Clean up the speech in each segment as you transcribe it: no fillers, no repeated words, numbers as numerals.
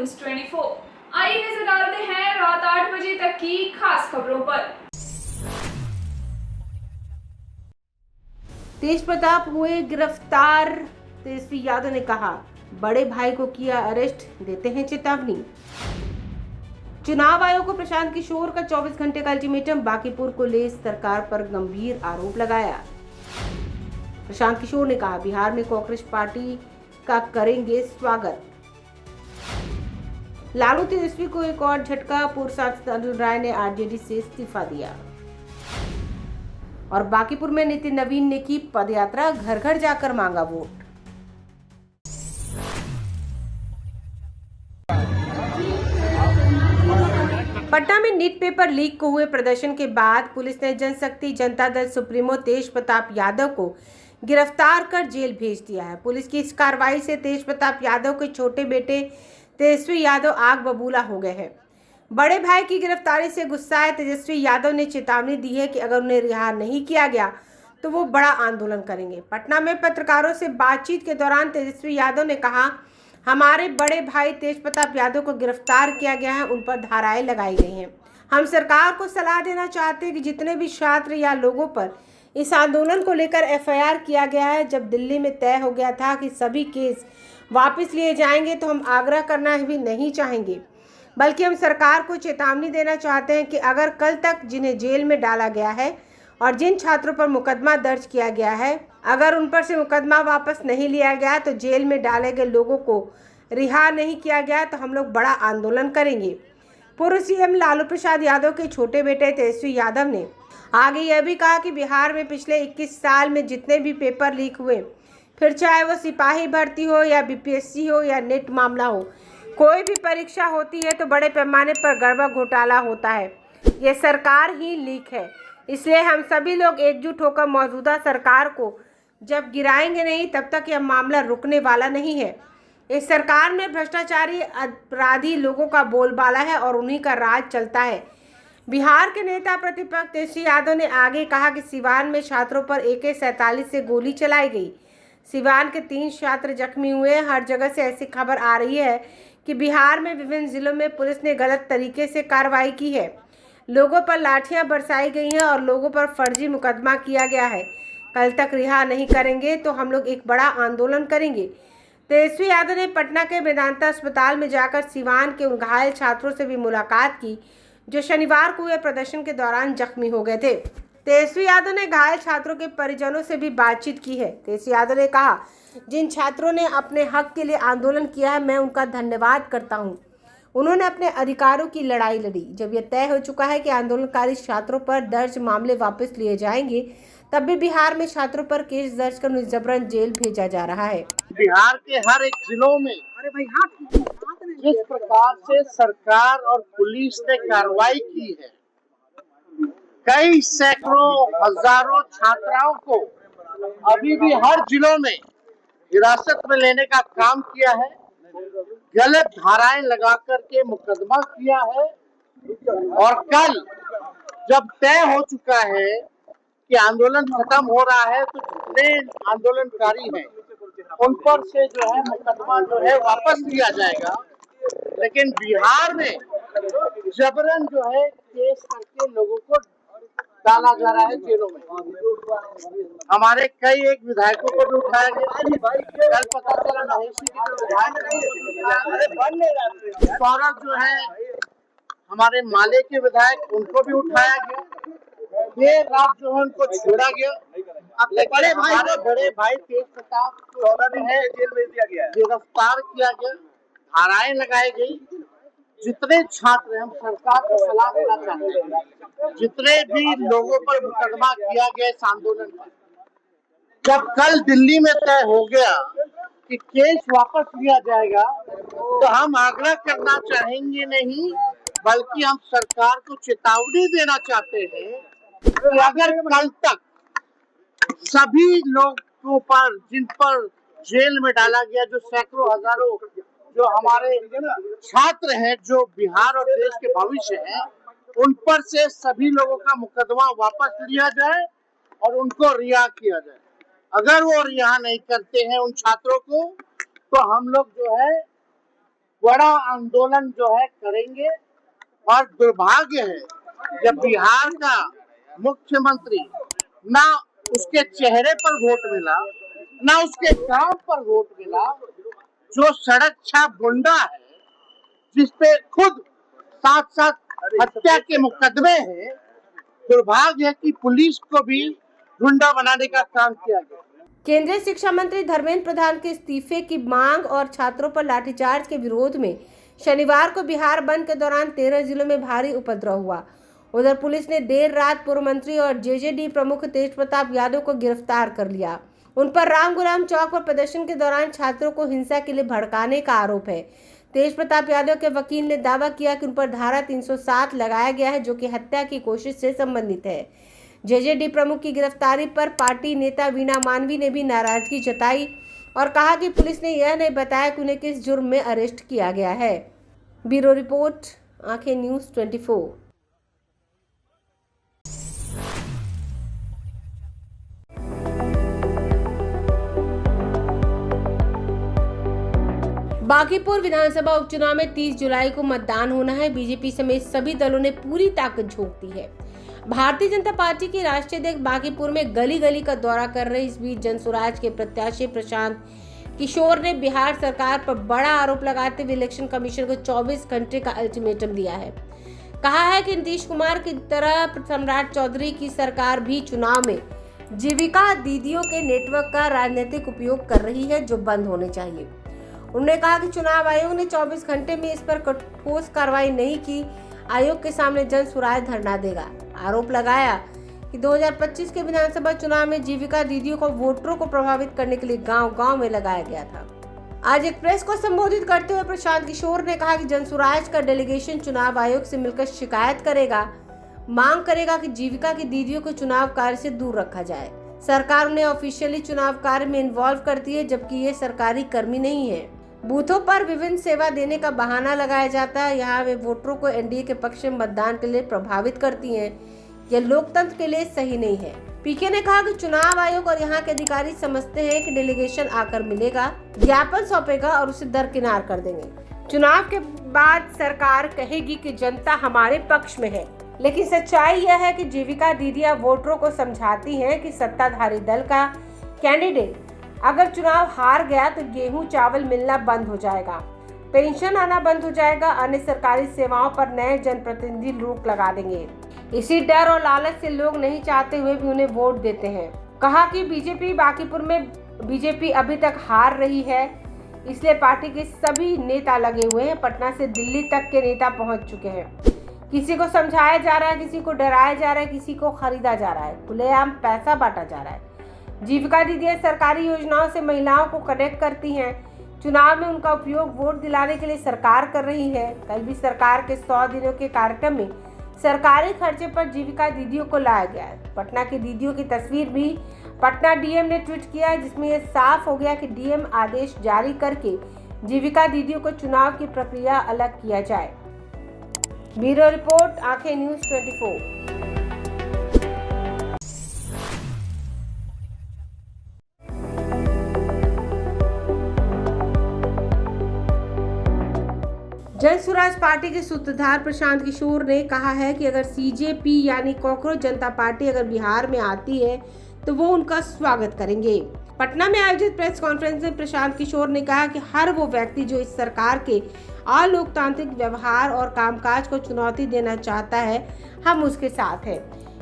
News 24। आइए नजर डालते हैं रात 8 बजे तक की खास खबरों पर। तेज प्रताप हुए गिरफ्तार। तेजस्वी यादव ने कहा, बड़े भाई को किया अरेस्ट, देते हैं चेतावनी। चुनाव आयोग को प्रशांत किशोर का 24 घंटे का अल्टीमेटम, बांकीपुर को ले सरकार पर गंभीर आरोप लगाया। प्रशांत किशोर ने कहा, बिहार में कांग्रेस पार्टी का करेंगे स्वागत। लालू तेजस्वी को एक और झटका, पूर्व सांसद अनिल राय ने आरजेडी से इस्तीफा दिया। और बांकीपुर में नितिन नवीन ने की पदयात्रा, घर घर जाकर मांगा वोट। पटना में नीट पेपर लीक को हुए प्रदर्शन के बाद पुलिस ने जनशक्ति जनता दल सुप्रीमो तेज प्रताप यादव को गिरफ्तार कर जेल भेज दिया है। पुलिस की इस कार्रवाई से तेज प्रताप यादव के छोटे बेटे तेजस्वी यादव आग बबूला हो गए हैं। बड़े भाई की गिरफ्तारी से गुस्साए तेजस्वी यादव ने चेतावनी दी है कि अगर उन्हें रिहा नहीं किया गया तो वो बड़ा आंदोलन करेंगे। पटना में पत्रकारों से बातचीत के दौरान तेजस्वी यादव ने कहा, हमारे बड़े भाई तेज प्रताप यादव को गिरफ्तार किया गया है, उन पर धाराएं लगाई गई हैं। हम सरकार को सलाह देना चाहते हैं कि जितने भी छात्र या लोगों पर इस आंदोलन को लेकर एफआईआर किया गया है, जब दिल्ली में तय हो गया था कि सभी केस वापस लिए जाएंगे, तो हम आग्रह करना भी नहीं चाहेंगे, बल्कि हम सरकार को चेतावनी देना चाहते हैं कि अगर कल तक जिन्हें जेल में डाला गया है और जिन छात्रों पर मुकदमा दर्ज किया गया है, अगर उन पर से मुकदमा वापस नहीं लिया गया तो जेल में डाले गए लोगों को रिहा नहीं किया गया तो हम लोग बड़ा आंदोलन करेंगे। पूर्व सीएम लालू प्रसाद यादव के छोटे बेटे तेजस्वी यादव ने आगे यह भी कहा कि बिहार में पिछले 21 साल में जितने भी पेपर लीक हुए, फिर चाहे वो सिपाही भर्ती हो या बीपीएससी हो या नेट मामला हो, कोई भी परीक्षा होती है तो बड़े पैमाने पर गड़बड़ घोटाला होता है। ये सरकार ही लीक है, इसलिए हम सभी लोग एकजुट होकर मौजूदा सरकार को जब गिराएंगे नहीं, तब तक यह मामला रुकने वाला नहीं है। इस सरकार में भ्रष्टाचारी अपराधी लोगों का बोलबाला है और उन्हीं का राज चलता है। बिहार के नेता प्रतिपक्ष तेजस्वी यादव ने आगे कहा कि सिवान में छात्रों पर AK-47 से गोली चलाई गई। सिवान के 3 छात्र जख्मी हुए। हर जगह से ऐसी खबर आ रही है कि बिहार में विभिन्न जिलों में पुलिस ने गलत तरीके से कार्रवाई की है, लोगों पर लाठियां बरसाई गई हैं और लोगों पर फर्जी मुकदमा किया गया है। कल तक रिहा नहीं करेंगे तो हम लोग एक बड़ा आंदोलन करेंगे। तेजस्वी यादव ने पटना के मेदांता अस्पताल में जाकर सिवान के उन घायल छात्रों से भी मुलाकात की जो शनिवार को हुए प्रदर्शन के दौरान जख्मी हो गए थे। तेजस्वी यादव ने घायल छात्रों के परिजनों से भी बातचीत की है। तेजस्वी यादव ने कहा, जिन छात्रों ने अपने हक के लिए आंदोलन किया है, मैं उनका धन्यवाद करता हूं। उन्होंने अपने अधिकारों की लड़ाई लड़ी। जब यह तय हो चुका है कि आंदोलनकारी छात्रों पर दर्ज मामले वापस लिए जाएंगे, तब भी बिहार में छात्रों पर केस दर्ज कर उन्हें जबरन जेल भेजा जा रहा है। बिहार के हर एक जिलों में जिस प्रकार से सरकार और पुलिस ने कार्रवाई की है, कई सैकड़ों हजारों छात्राओं को अभी भी हर जिलों में हिरासत में लेने का काम किया है, गलत धाराएं लगा करके मुकदमा किया है। और कल जब तय हो चुका है कि आंदोलन खत्म हो रहा है, तो जितने आंदोलनकारी हैं उन पर से जो है मुकदमा जो है वापस लिया जाएगा। लेकिन बिहार में जबरन जो है केस करके लोगों को डाला जा रहा है जेलों में। हमारे कई एक विधायकों को भी उठाया गया। कल पता चला महेशी की जो विधायक सौरभ जो है हमारे माले के विधायक, उनको भी उठाया गया। देर रात जो है उनको छोड़ा गया। बड़े भाई तेज प्रताप को है जेल भेज दिया गया, गिरफ्तार किया गया, धाराएं लगाई गई। जितने छात्र, हम सरकार को सलाह देना चाहते हैं, जितने भी लोगों पर मुकदमा किया गया इस आंदोलन पर, जब कल दिल्ली में तय हो गया कि केस वापस लिया जाएगा, तो हम आग्रह करना चाहेंगे नहीं, बल्कि हम सरकार को चेतावनी देना चाहते हैं कि अगर कल तक सभी लोगों पर जिन पर जेल में डाला गया, जो सैकड़ों हजारों जो हमारे छात्र हैं, जो बिहार और देश के भविष्य हैं, उन पर से सभी लोगों का मुकदमा वापस लिया जाए और उनको रिहा किया जाए। अगर वो रिहा नहीं करते हैं उन छात्रों को, तो हम लोग जो है बड़ा आंदोलन जो है करेंगे। और दुर्भाग्य है जब बिहार का मुख्यमंत्री ना उसके चेहरे पर वोट मिला, ना उसके काम पर वोट मिला, जो सड़क छाप गुंडा है, जिसपे खुद साथ साथ हत्या के मुकदमे हैं। दुर्भाग्य है कि पुलिस को भी गुंडा बनाने का काम किया गया। केंद्रीय शिक्षा मंत्री धर्मेंद्र प्रधान के इस्तीफे की मांग और छात्रों पर लाठीचार्ज के विरोध में शनिवार को बिहार बंद के दौरान 13 जिलों में भारी उपद्रव हुआ। उधर पुलिस ने देर रात पूर्व मंत्री और जेजेडी प्रमुख तेज प्रताप यादव को गिरफ्तार कर लिया। उन पर रामगुलाम चौक पर प्रदर्शन के दौरान छात्रों को हिंसा के लिए भड़काने का आरोप है। तेज प्रताप यादव के वकील ने दावा किया कि उन पर धारा 307 लगाया गया है, जो कि हत्या की कोशिश से संबंधित है। जेजेडी प्रमुख की गिरफ्तारी पर पार्टी नेता वीणा मानवी ने भी नाराजगी जताई और कहा कि पुलिस ने यह नहीं बताया कि उन्हें किस जुर्म में अरेस्ट किया गया है। ब्यूरो रिपोर्ट, आंखें न्यूज़ 24। बांकीपुर विधानसभा उपचुनाव में 30 जुलाई को मतदान होना है। बीजेपी समेत सभी दलों ने पूरी ताकत झोंक दी है। भारतीय जनता पार्टी के राष्ट्रीय अध्यक्ष बांकीपुर में गली गली का दौरा कर रहे इस बीच जनसुराज के प्रत्याशी प्रशांत किशोर ने बिहार सरकार पर बड़ा आरोप लगाते हुए इलेक्शन कमीशन को 24 घंटे का अल्टीमेटम दिया है। कहा है कि नीतीश कुमार की तरह सम्राट चौधरी की सरकार भी चुनाव में जीविका दीदियों के नेटवर्क का राजनीतिक उपयोग कर रही है, जो बंद होने चाहिए। उन्होंने कहा कि चुनाव आयोग ने 24 घंटे में इस पर ठोस कार्रवाई नहीं की, आयोग के सामने जन सुराज धरना देगा। आरोप लगाया कि 2025 के विधानसभा चुनाव में जीविका दीदियों को वोटरों को प्रभावित करने के लिए गांव-गांव में लगाया गया था। आज एक प्रेस को संबोधित करते हुए प्रशांत किशोर ने कहा कि जनसुराज का डेलीगेशन चुनाव आयोग से मिलकर शिकायत करेगा, मांग करेगा कि जीविका की दीदियों को चुनाव कार्य से दूर रखा जाए। सरकार उन्हें ऑफिशियली चुनाव कार्य में इन्वॉल्व करती है, जबकि ये सरकारी कर्मी नहीं है। बूथों पर विभिन्न सेवा देने का बहाना लगाया जाता है। यहाँ वे वोटरों को एनडीए के पक्ष में मतदान के लिए प्रभावित करती हैं। यह लोकतंत्र के लिए सही नहीं है। पीके ने कहा कि चुनाव आयोग और यहाँ के अधिकारी समझते हैं कि डेलीगेशन आकर मिलेगा, ज्ञापन सौंपेगा और उसे दरकिनार कर देंगे। चुनाव के बाद सरकार कहेगी कि जनता हमारे पक्ष में है, लेकिन सच्चाई यह है कि जीविका दीदियां वोटरों को समझाती हैं कि सत्ताधारी दल का कैंडिडेट अगर चुनाव हार गया तो गेहूं चावल मिलना बंद हो जाएगा, पेंशन आना बंद हो जाएगा, अन्य सरकारी सेवाओं पर नए जनप्रतिनिधि रोक लगा देंगे। इसी डर और लालच से लोग नहीं चाहते हुए भी उन्हें वोट देते हैं। कहा कि बीजेपी बांकीपुर में बीजेपी अभी तक हार रही है, इसलिए पार्टी के सभी नेता लगे हुए हैं। पटना से दिल्ली तक के नेता पहुंच चुके हैं। किसी को समझाया जा रहा है, किसी को डराया जा रहा है, किसी को खरीदा जा रहा है, खुलेआम पैसा बांटा जा रहा है। जीविका दीदियां सरकारी योजनाओं से महिलाओं को कनेक्ट करती हैं। चुनाव में उनका उपयोग वोट दिलाने के लिए सरकार कर रही है। कल भी सरकार के 100 दिनों के कार्यक्रम में सरकारी खर्चे पर जीविका दीदियों को लाया गया है। पटना की दीदियों की तस्वीर भी पटना डीएम ने ट्वीट किया है, जिसमें यह साफ हो गया कि डीएम आदेश जारी करके जीविका दीदियों को चुनाव की प्रक्रिया अलग किया जाए। ब्यूरो रिपोर्ट, आंखें न्यूज़ 24। जनसुराज पार्टी के सूत्रधार प्रशांत किशोर ने कहा है कि अगर सीजेपी यानी कॉकरोच जनता पार्टी अगर बिहार में आती है तो वो उनका स्वागत करेंगे। पटना में आयोजित प्रेस कॉन्फ्रेंस में प्रशांत किशोर ने कहा कि हर वो व्यक्ति जो इस सरकार के अलोकतांत्रिक व्यवहार और कामकाज को चुनौती देना चाहता है, हम उसके साथ हैं।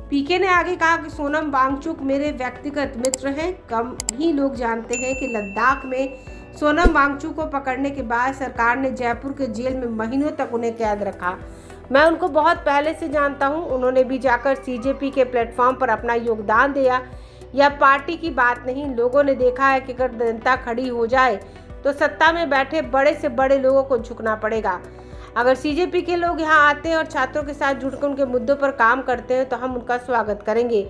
पीके ने आगे कहा कि सोनम वांगचुक मेरे व्यक्तिगत मित्र हैं। कम ही लोग जानते हैं कि लद्दाख में सोनम वांगचुक को पकड़ने के बाद सरकार ने जयपुर के जेल में महीनों तक उन्हें कैद रखा। मैं उनको बहुत पहले से जानता हूं। उन्होंने भी जाकर सीजेपी के प्लेटफॉर्म पर अपना योगदान दिया। यह पार्टी की बात नहीं, लोगों ने देखा है कि अगर जनता खड़ी हो जाए तो सत्ता में बैठे बड़े से बड़े लोगों को झुकना पड़ेगा। अगर सीजेपी के लोग यहाँ आते हैं और छात्रों के साथ जुड़कर उनके मुद्दों पर काम करते हैं तो हम उनका स्वागत करेंगे।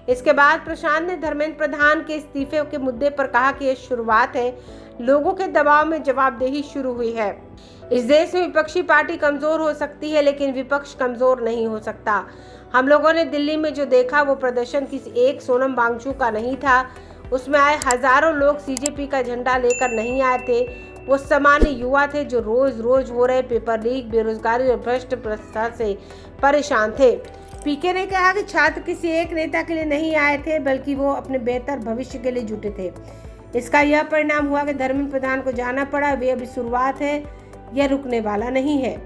इसके बाद प्रशांत ने धर्मेंद्र प्रधान के इस्तीफे के मुद्दे पर कहा कि यह शुरुआत है, लोगों के दबाव में जवाबदेही शुरू हुई है। इस देश में विपक्षी पार्टी कमजोर हो सकती है, लेकिन विपक्ष कमजोर नहीं हो सकता। हम लोगों ने दिल्ली में जो देखा वो प्रदर्शन किसी एक सोनम वांगचुक का नहीं था। उसमें आए हजारों लोग सीजेपी का झंडा लेकर नहीं आए थे, वो सामान्य युवा थे जो रोज रोज हो रहे पेपर लीक, बेरोजगारी और भ्रष्ट भ्रष्टाचार से परेशान थे। पीके ने कहा कि छात्र किसी एक नेता के लिए नहीं आए थे, बल्कि वो अपने बेहतर भविष्य के लिए जुटे थे। इसका यह परिणाम हुआ कि धर्मेंद्र प्रधान को जाना पड़ा। वे अभी शुरुआत है, यह रुकने वाला नहीं है।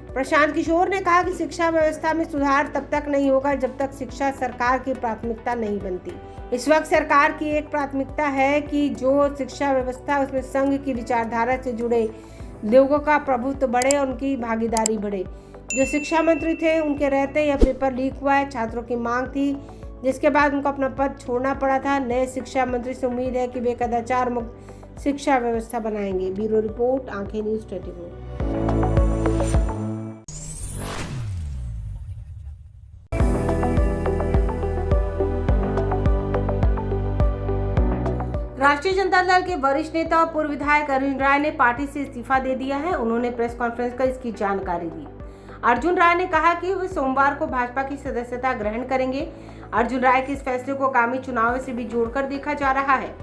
प्रशांत किशोर ने कहा कि शिक्षा व्यवस्था में सुधार तब तक नहीं होगा जब तक शिक्षा सरकार की प्राथमिकता नहीं बनती। इस वक्त सरकार की एक प्राथमिकता है कि जो शिक्षा व्यवस्था उसमें संघ की विचारधारा से जुड़े लोगों का प्रभुत्व बढ़े और उनकी भागीदारी बढ़े। जो शिक्षा मंत्री थे उनके रहते यह पेपर लीक हुआ है। छात्रों की मांग थी, जिसके बाद उनको अपना पद छोड़ना पड़ा था। नए शिक्षा मंत्री से उम्मीद है कि वे कदाचार मुक्त शिक्षा व्यवस्था बनाएंगे। ब्यूरो रिपोर्ट, आंखें न्यूज़ 24। राष्ट्रीय जनता दल के वरिष्ठ नेता और पूर्व विधायक अर्जुन राय ने पार्टी से इस्तीफा दे दिया है। उन्होंने प्रेस कॉन्फ्रेंस कर इसकी जानकारी दी। अर्जुन राय ने कहा कि वे सोमवार को भाजपा की सदस्यता ग्रहण करेंगे। अर्जुन राय के इस फैसले को आगामी चुनाव से भी जोड़कर देखा जा रहा है।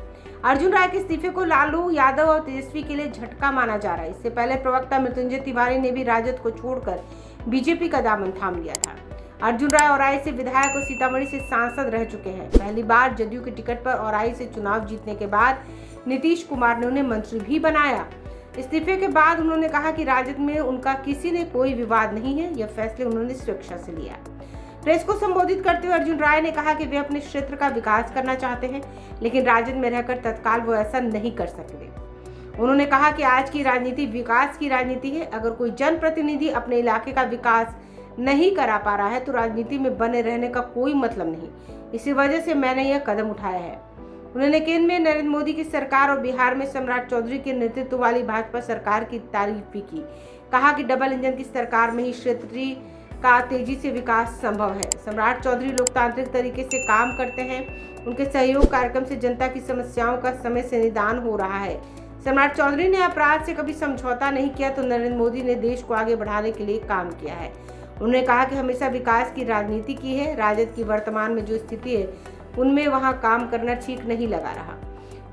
अर्जुन राय के इस्तीफे को लालू यादव और तेजस्वी के लिए झटका माना जा रहा है। इससे पहले प्रवक्ता मृत्युंजय तिवारी ने भी राजद को छोड़कर बीजेपी का दामन थाम लिया था। अर्जुन राय औराई से विधायक और सीतामढ़ी से सांसद रह चुके हैं। पहली बार जदयू के टिकट पर औराई से चुनाव जीतने के बाद नीतीश कुमार ने उन्हें मंत्री भी बनाया। इस्तीफे के बाद उन्होंने कहा कि राजद में उनका किसी ने कोई विवाद नहीं है। यह फैसले उन्होंने स्वेच्छा से लिया। प्रेस को संबोधित करते हुए अर्जुन राय ने कहा कि वे अपने क्षेत्र का विकास करना चाहते हैं, लेकिन राजद में रहकर तत्काल वो ऐसा नहीं कर सकते। उन्होंने कहा कि आज की राजनीति विकास की राजनीति है। अगर कोई जनप्रतिनिधि अपने इलाके का विकास नहीं करा पा रहा है तो राजनीति में बने रहने का कोई मतलब नहीं। इसी वजह से मैंने यह कदम उठाया है। उन्होंने केंद्र में नरेंद्र मोदी की सरकार और बिहार में सम्राट चौधरी के नेतृत्व वाली भाजपा सरकार की तारीफ भी की। कहा कि डबल इंजन की सरकार में ही क्षेत्र का तेजी से विकास संभव है। सम्राट चौधरी लोकतांत्रिक तरीके से काम करते हैं। उनके सहयोग कार्यक्रम से जनता की समस्याओं का समय से निदान हो रहा है। सम्राट चौधरी ने अपराध से कभी समझौता नहीं किया तो नरेंद्र मोदी ने देश को आगे बढ़ाने के लिए काम किया है। उन्होंने कहा कि हमेशा विकास की राजनीति की है। राजद की वर्तमान में जो स्थिति है उनमें वहां काम करना ठीक नहीं लगा रहा।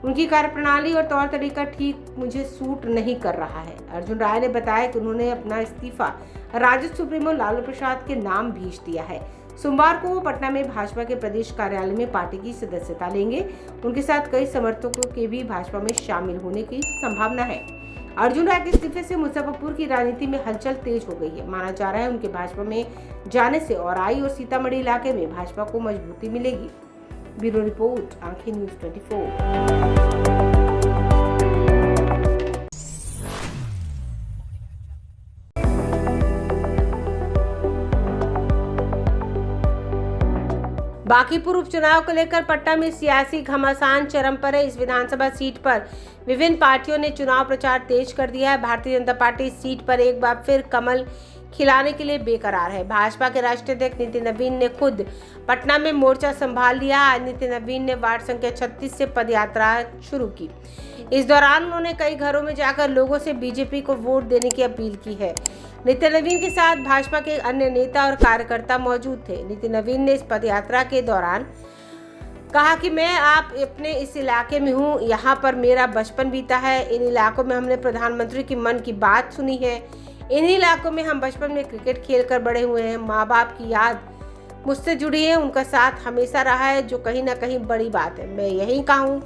उनकी कार्यप्रणाली और तौर तरीका ठीक मुझे सूट नहीं कर रहा है। अर्जुन राय ने बताया कि उन्होंने अपना इस्तीफा राजद सुप्रीमो लालू प्रसाद के नाम भेज दिया है। सोमवार को वो पटना में भाजपा के प्रदेश कार्यालय में पार्टी की सदस्यता लेंगे। उनके साथ कई समर्थकों के भी भाजपा में शामिल होने की संभावना है। अर्जुन राय के इस्तीफे से मुजफ्फरपुर की राजनीति में हलचल तेज हो गई है। माना जा रहा है उनके भाजपा में जाने से औराई और सीतामढ़ी इलाके में भाजपा को मजबूती मिलेगी। ब्यूरो रिपोर्ट, आंखें न्यूज़ 24। बांकीपुर उपचुनाव को लेकर पटना में सियासी घमासान चरम पर है। इस विधानसभा सीट पर विभिन्न पार्टियों ने चुनाव प्रचार तेज कर दिया है। भारतीय जनता पार्टी इस सीट पर एक बार फिर कमल खिलाने के लिए बेकरार है। भाजपा के राष्ट्रीय अध्यक्ष नितिन नवीन ने खुद पटना में मोर्चा संभाल लिया। आज नितिन नवीन ने वार्ड संख्या 36 से पदयात्रा शुरू की। इस दौरान उन्होंने कई घरों में जाकर लोगों से बीजेपी को वोट देने की अपील की है। नितिन नवीन के साथ भाजपा के अन्य नेता और कार्यकर्ता मौजूद थे। नितिन नवीन ने इस पदयात्रा के दौरान कहा कि मैं आप अपने इस इलाके में हूँ, यहाँ पर मेरा बचपन बीता है। इन इलाकों में हमने प्रधानमंत्री की मन की बात सुनी है। इन्हीं इलाकों में हम बचपन में क्रिकेट खेलकर बड़े हुए हैं। माँ बाप की याद मुझसे जुड़ी है, उनका साथ हमेशा रहा है, जो कहीं ना कहीं बड़ी बात है। मैं यहीं का हूँ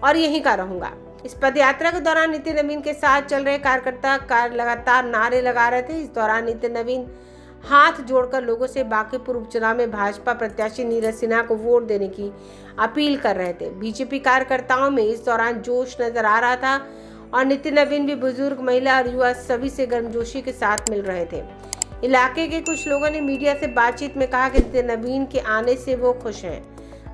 और यहीं का रहूँगा। इस पदयात्रा के दौरान नितिन नवीन के साथ चल रहे कार्यकर्ता लगातार नारे लगा रहे थे। इस दौरान नितिन नवीन हाथ जोड़कर लोगों से बांकीपुर उपचुनाव में भाजपा प्रत्याशी नीरज सिन्हा को वोट देने की अपील कर रहे थे। बीजेपी कार्यकर्ताओं में इस दौरान जोश नजर आ रहा था और नितिन नवीन भी बुजुर्ग, महिला और युवा सभी से गर्मजोशी के साथ मिल रहे थे। इलाके के कुछ लोगों ने मीडिया से बातचीत में कहा कि नितिन नवीन के आने से वो खुश हैं।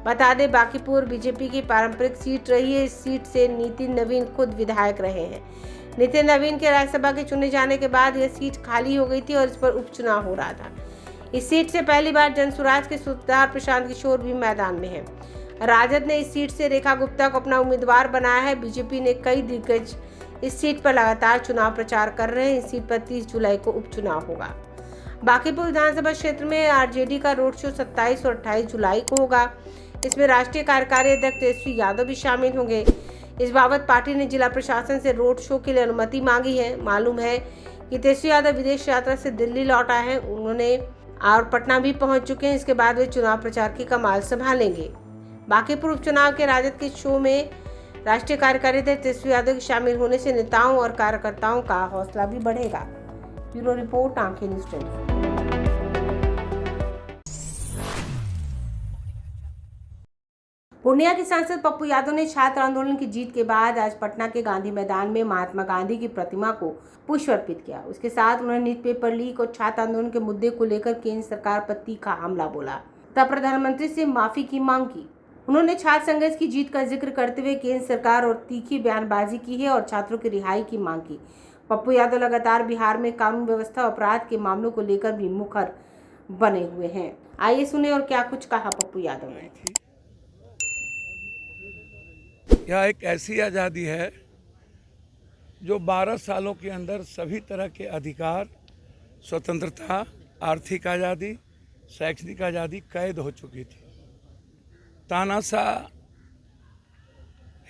बता दें, बांकीपुर बीजेपी की पारंपरिक सीट रही है। इस सीट से नितिन नवीन खुद विधायक रहे हैं। नितिन नवीन के राज्यसभा के चुने जाने के बाद यह सीट खाली हो गई थी और इस पर उपचुनाव हो रहा था। इस सीट से पहली बार जनसुराज के सूत्रधार प्रशांत किशोर भी मैदान में हैं। राजद ने इस सीट से रेखा गुप्ता को अपना उम्मीदवार बनाया है। बीजेपी ने कई दिग्गज इस सीट पर लगातार चुनाव प्रचार कर रहे हैं। इस सीट पर 30 जुलाई को उपचुनाव होगा। बांकीपुर विधानसभा क्षेत्र में आरजेडी का रोड शो 27 और 28 जुलाई को होगा। इसमें राष्ट्रीय कार्यकारी अध्यक्ष तेजस्वी यादव भी शामिल होंगे। इस बाबत पार्टी ने जिला प्रशासन से रोड शो के लिए अनुमति मांगी है। मालूम है कि तेजस्वी यादव विदेश यात्रा से दिल्ली लौट आए हैं, उन्होंने और पटना भी पहुंच चुके हैं। इसके बाद वे चुनाव प्रचार की कमान संभालेंगे। बांकीपुर उपचुनाव के राजद के शो में राष्ट्रीय कार्यकारी अध्यक्ष तेजस्वी यादव के शामिल होने से नेताओं और कार्यकर्ताओं का हौसला भी बढ़ेगा। ब्यूरो रिपोर्ट, आंखें न्यूज़ 24। पूर्णिया के सांसद पप्पू यादव ने छात्र आंदोलन की जीत के बाद आज पटना के गांधी मैदान में महात्मा गांधी की प्रतिमा को पुष्प अर्पित किया। उसके साथ उन्होंने नीट पेपर लीक और छात्र आंदोलन के मुद्दे को लेकर केंद्र सरकार पर तीखा हमला बोला तथा प्रधानमंत्री से माफी की मांग की। उन्होंने छात्र संघर्ष की जीत का जिक्र करते हुए केंद्र सरकार और तीखी बयानबाजी की है और छात्रों की रिहाई की मांग की। पप्पू यादव लगातार बिहार में कानून व्यवस्था अपराध के मामलों को लेकर भी मुखर बने हुए हैं। आइए सुने और क्या कुछ कहा पप्पू यादव ने। यह एक ऐसी आज़ादी है जो 12 सालों के अंदर सभी तरह के अधिकार, स्वतंत्रता, आर्थिक आज़ादी, शैक्षणिक आज़ादी कैद हो चुकी थी। तानाशाह,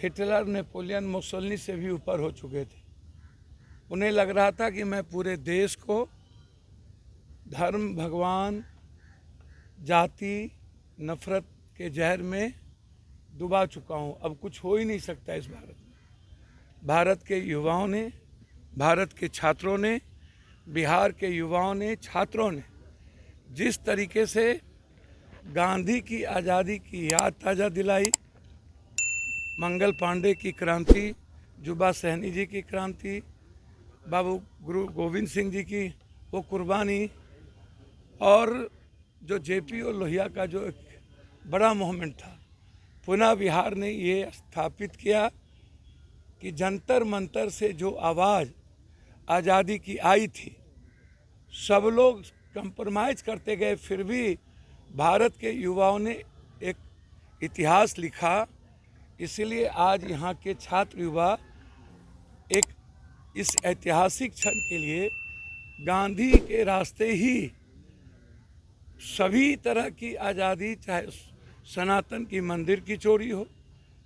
हिटलर, नेपोलियन, मुसोलिनी से भी ऊपर हो चुके थे। उन्हें लग रहा था कि मैं पूरे देश को धर्म, भगवान, जाति, नफरत के जहर में डुबा चुका हूँ, अब कुछ हो ही नहीं सकता इस भारत में। भारत के युवाओं ने, भारत के छात्रों ने, बिहार के युवाओं ने, छात्रों ने जिस तरीके से गांधी की आज़ादी की याद ताज़ा दिलाई, मंगल पांडे की क्रांति, जुबा सहनी जी की क्रांति, बाबू गुरु गोविंद सिंह जी की वो कुर्बानी, और जो जेपी और लोहिया का जो एक बड़ा मूवमेंट था, पुनः बिहार ने ये स्थापित किया कि जंतर मंतर से जो आवाज़ आज़ादी की आई थी, सब लोग कंप्रोमाइज़ करते गए, फिर भी भारत के युवाओं ने एक इतिहास लिखा। इसलिए आज यहाँ के छात्र युवा एक इस ऐतिहासिक क्षण के लिए गांधी के रास्ते ही सभी तरह की आज़ादी, चाहे सनातन की मंदिर की चोरी हो,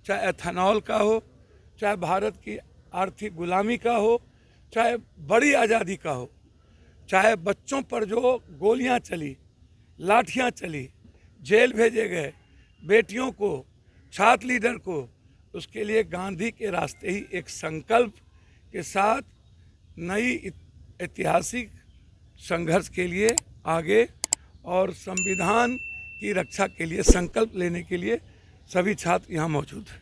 चाहे एथेनॉल का हो, चाहे भारत की आर्थिक गुलामी का हो, चाहे बड़ी आज़ादी का हो, चाहे बच्चों पर जो गोलियां चली, लाठियां चली, जेल भेजे गए, बेटियों को, छात्र लीडर को, उसके लिए गांधी के रास्ते ही एक संकल्प के साथ नई ऐतिहासिक संघर्ष के लिए आगे और संविधान की रक्षा के लिए संकल्प लेने के लिए सभी छात्र यहाँ मौजूद हैं।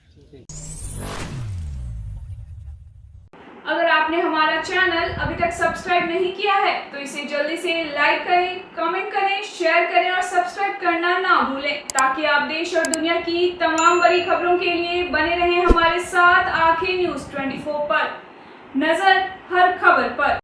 अगर आपने हमारा चैनल अभी तक सब्सक्राइब नहीं किया है तो इसे जल्दी से लाइक करें, कमेंट करें, शेयर करें और सब्सक्राइब करना ना भूलें, ताकि आप देश और दुनिया की तमाम बड़ी खबरों के लिए बने रहें हमारे साथ। आंखें न्यूज़ 24 पर, नजर हर खबर पर।